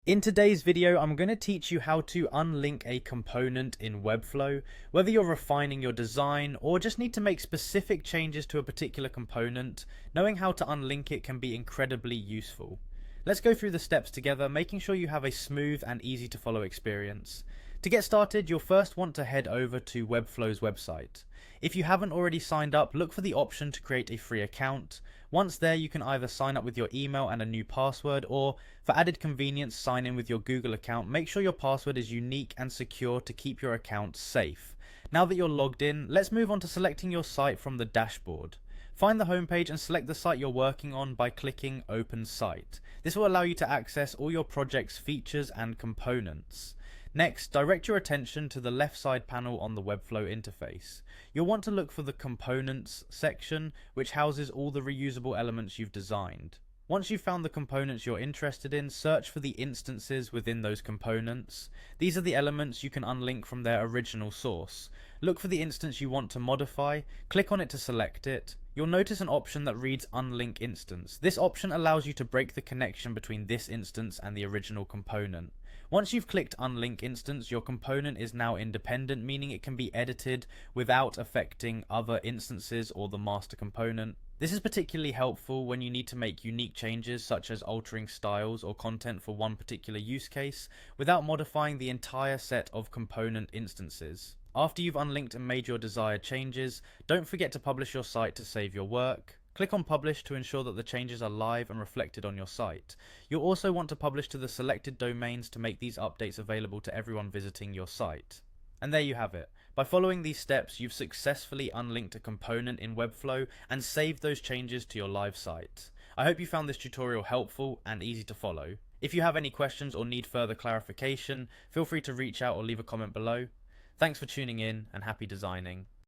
In today's video, I'm going to teach you how to unlink a component in Webflow. Whether you're refining your design or just need to make specific changes to a particular component, knowing how to unlink it can be incredibly useful. Let's go through the steps together, making sure you have a smooth and easy to follow experience. To get started, you'll first want to head over to Webflow's website. If you haven't already signed up, look for the option to create a free account. Once there, you can either sign up with your email and a new password, or for added convenience, sign in with your Google account. Make sure your password is unique and secure to keep your account safe. Now that you're logged in, let's move on to selecting your site from the dashboard. Find the homepage and select the site you're working on by clicking Open Site. This will allow you to access all your project's features and components. Next, direct your attention to the left side panel on the Webflow interface. You'll want to look for the Components section, which houses all the reusable elements you've designed. Once you've found the components you're interested in, search for the instances within those components. These are the elements you can unlink from their original source. Look for the instance you want to modify, click on it to select it. You'll notice an option that reads Unlink Instance. This option allows you to break the connection between this instance and the original component. Once you've clicked Unlink Instance, your component is now independent, meaning it can be edited without affecting other instances or the master component. This is particularly helpful when you need to make unique changes such as altering styles or content for one particular use case without modifying the entire set of component instances. After you've unlinked and made your desired changes, don't forget to publish your site to save your work. Click on Publish to ensure that the changes are live and reflected on your site. You'll also want to publish to the selected domains to make these updates available to everyone visiting your site. And there you have it. By following these steps, you've successfully unlinked a component in Webflow and saved those changes to your live site. I hope you found this tutorial helpful and easy to follow. If you have any questions or need further clarification, feel free to reach out or leave a comment below. Thanks for tuning in and happy designing.